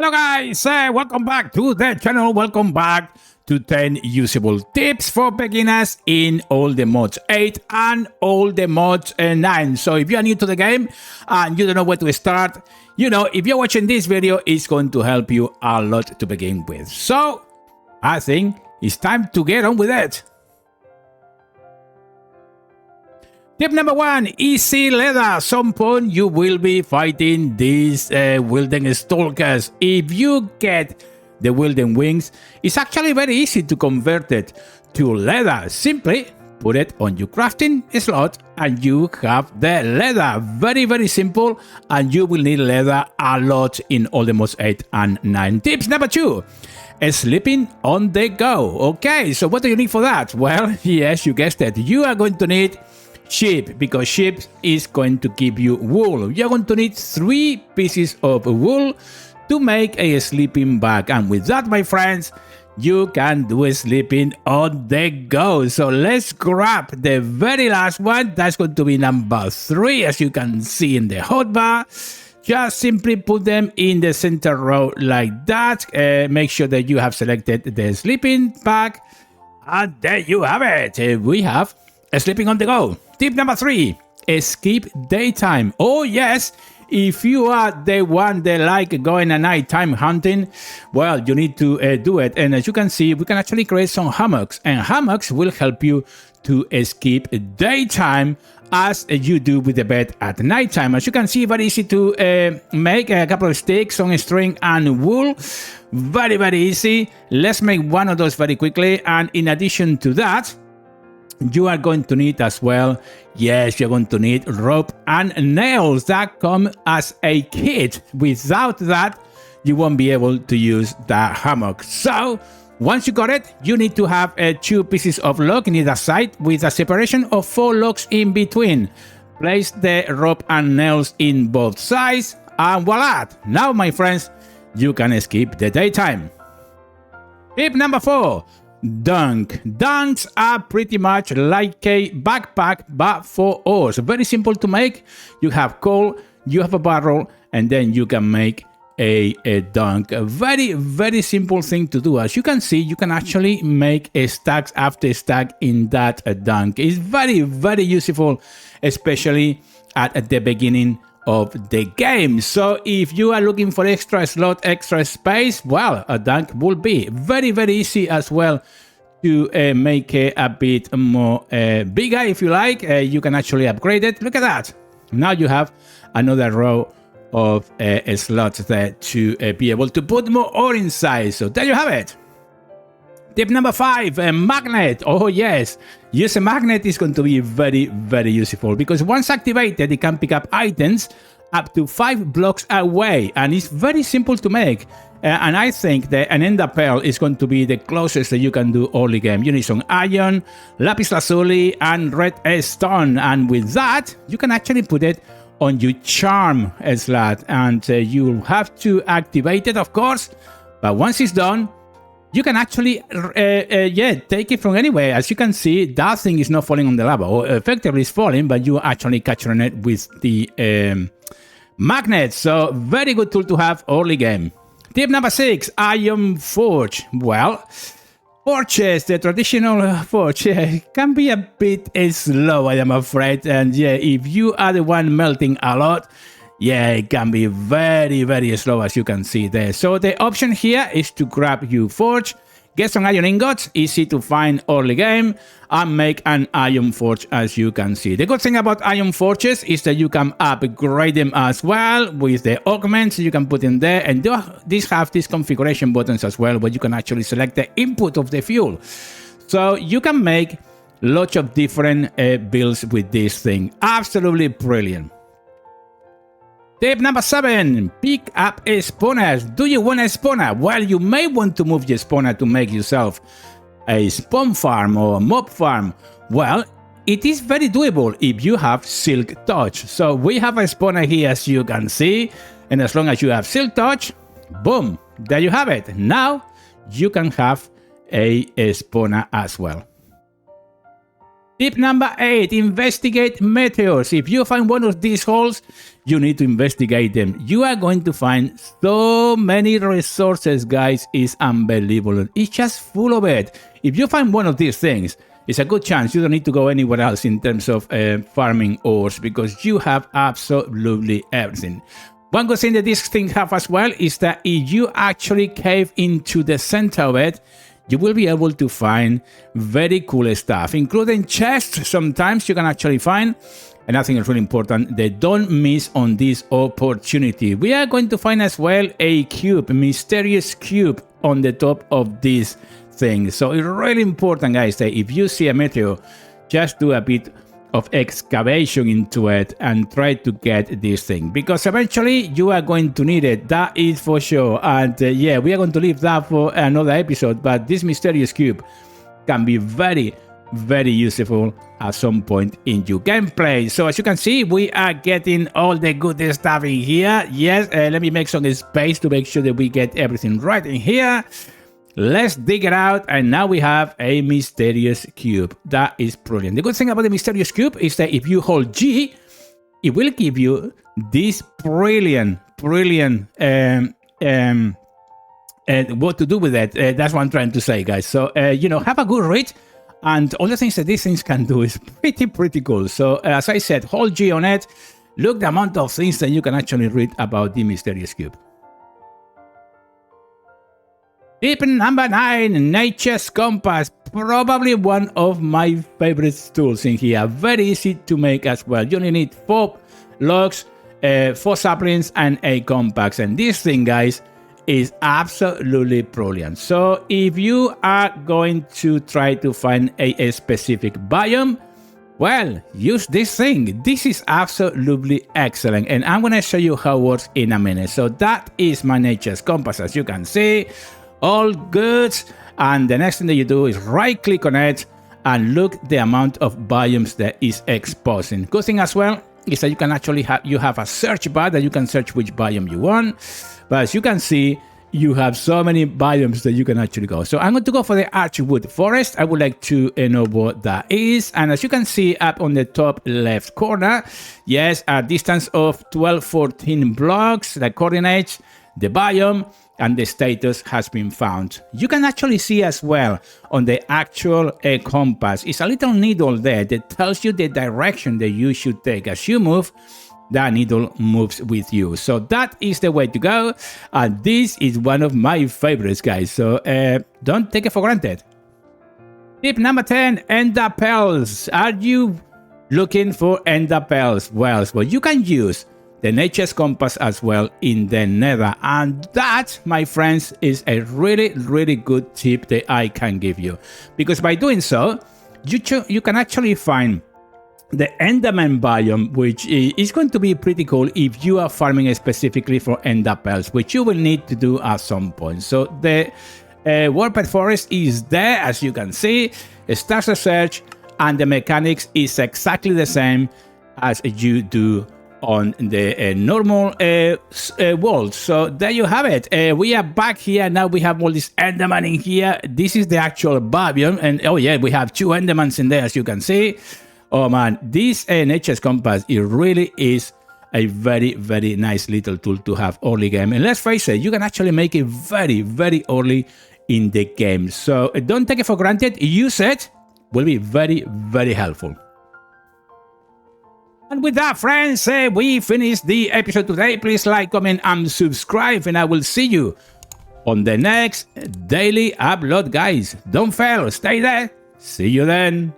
Hello guys, welcome back to the channel, welcome back to 10 usable tips for beginners in all the mods 8 and all the mods 9. So if you are new to the game and you don't know where to start, if you're watching this video, it's going to help you a lot to begin with. So I think it's time to get on with it. Tip number 1, easy leather. Some point you will be fighting these wilden stalkers. If you get the wilden wings, it's actually very easy to convert it to leather. Simply put it on your crafting slot and you have the leather. Very, very simple, and you will need leather a lot in all the mods 8 and 9. Tips number 2, sleeping on the go. Okay, so what do you need for that? Well, yes, you guessed it. You are going to need sheep, because sheep is going to give you wool. You're going to need 3 pieces of wool to make a sleeping bag, and with that, my friends, you can do sleeping on the go. So let's grab the very last one. That's going to be number 3, as you can see in the hotbar. Just simply put them in the center row like that. Make sure that you have selected the sleeping bag, and there you have it. We have sleeping on the go. Tip number 3, skip daytime. Oh yes, if you are the one that like going at nighttime hunting, well, you need to do it. And as you can see, we can actually create some hammocks, and hammocks will help you to skip daytime as you do with the bed at nighttime. As you can see, very easy to make a couple of sticks on a string and wool. Very, very easy. Let's make one of those very quickly. And in addition to that, you are going to need as well, yes, you're going to need rope and nails that come as a kit. Without that, you won't be able to use the hammock. So once you got it, you need to have 2 pieces of log in either side with a separation of 4 logs in between. Place the rope and nails in both sides, and voila! Now, my friends, you can skip the daytime. Tip number 4, dunk. Dunks are pretty much like a backpack, but for ores. Very simple to make. You have coal, you have a barrel, and then you can make a dunk. A very, very simple thing to do. As you can see, you can actually make a stacks after stack in that dunk. It's very, very useful, especially at the beginning of the game. So if you are looking for extra slot, extra space, well, a dunk will be very, very easy as well to make it a bit more bigger. If you like, you can actually upgrade it. Look at that. Now you have another row of slots there to be able to put more ore inside. So there you have it. Tip number 5, a magnet. Oh yes, use a magnet is going to be very, very useful, because once activated, it can pick up items up to 5 blocks away, and it's very simple to make. And I think that an Enderpel is going to be the closest that you can do early game. You need some iron, lapis lazuli, and redstone, and with that, you can actually put it on your charm slot, and you have to activate it, of course, but once it's done, you can actually, take it from anywhere. As you can see, that thing is not falling on the lava, or effectively it's falling, but you're actually capturing it with the magnet. So very good tool to have early game. Tip number 6, iron forge. Well, forges, the traditional forge, can be a bit slow, I am afraid. And yeah, if you are the one melting a lot, yeah, it can be very, very slow, as you can see there. So the option here is to grab your forge, get some iron ingots, easy to find early game, and make an iron forge, as you can see. The good thing about iron forges is that you can upgrade them as well with the augments you can put in there, and these have these configuration buttons as well, where you can actually select the input of the fuel. So you can make lots of different builds with this thing. Absolutely brilliant. Tip number 7, pick up spawners. Do you want a spawner? Well, you may want to move your spawner to make yourself a spawn farm or a mob farm. Well, it is very doable if you have silk touch. So we have a spawner here, as you can see, and as long as you have silk touch, boom, there you have it. Now you can have a spawner as well. Tip number 8, investigate meteors. If you find one of these holes, you need to investigate them. You are going to find so many resources, guys. It's unbelievable. It's just full of it. If you find one of these things, it's a good chance you don't need to go anywhere else in terms of farming ores, because you have absolutely everything. One good thing that this thing have as well is that if you actually cave into the center of it, you will be able to find very cool stuff, including chests. Sometimes you can actually find, and I think it's really important that don't miss on this opportunity. We are going to find as well a cube, a mysterious cube on the top of this thing. So it's really important, guys, that if you see a meteor, just do a bit of excavation into it and try to get this thing, because eventually you are going to need it. That is for sure. And yeah, we are going to leave that for another episode, but this mysterious cube can be very, very useful at some point in your gameplay. So as you can see, we are getting all the good stuff in here. Yes, let me make some space to make sure that we get everything right in here. Let's dig it out, and now we have a mysterious cube. That is brilliant. The good thing about the mysterious cube is that if you hold G, it will give you this brilliant what to do with it. That's what I'm trying to say, guys. So you know, have a good read, and all the things that these things can do is pretty cool. So as I said, hold G on it. Look the amount of things that you can actually read about the mysterious cube. Tip number 9, Nature's Compass. Probably one of my favorite tools in here. Very easy to make as well. You only need 4 logs, 4 saplings, and a compass. And this thing, guys, is absolutely brilliant. So if you are going to try to find a specific biome, well, use this thing. This is absolutely excellent, and I'm going to show you how it works in a minute. So that is my Nature's Compass, as you can see. All good, and the next thing that you do is right click on it and look the amount of biomes that is exposing. Good thing as well is that you can actually have a search bar that you can search which biome you want, but as you can see, you have so many biomes that you can actually go. So I'm going to go for the Archwood Forest. I would like to know what that is, and as you can see up on the top left corner, yes, a distance of 1214 blocks, the coordinates, the biome, and the status has been found. You can actually see as well on the actual compass, it's a little needle there that tells you the direction that you should take. As you move, that needle moves with you. So that is the way to go, and this is one of my favorites, guys. So don't take it for granted. Tip number 10, Enderpels. Are you looking for Enderpels? Well, you can use the Nature's Compass as well in the Nether, and that, my friends, is a really good tip that I can give you, because by doing so, you can actually find the Enderman biome, which is going to be pretty cool if you are farming specifically for Enderpels, which you will need to do at some point. So the Warped Forest is there, as you can see. Start a search, and the mechanics is exactly the same as you do on the normal world. So there you have it. We are back here now. We have all this Enderman in here. This is the actual biome, and oh yeah, we have 2 Endermans in there, as you can see. Oh man, this Nature's Compass, it really is a very nice little tool to have early game. And let's face it, you can actually make it very early in the game. So don't take it for granted. Use it. Will be very helpful. And with that, friends, we finished the episode today. Please like, comment, and subscribe, and I will see you on the next daily upload, guys. Don't fail. Stay there. See you then.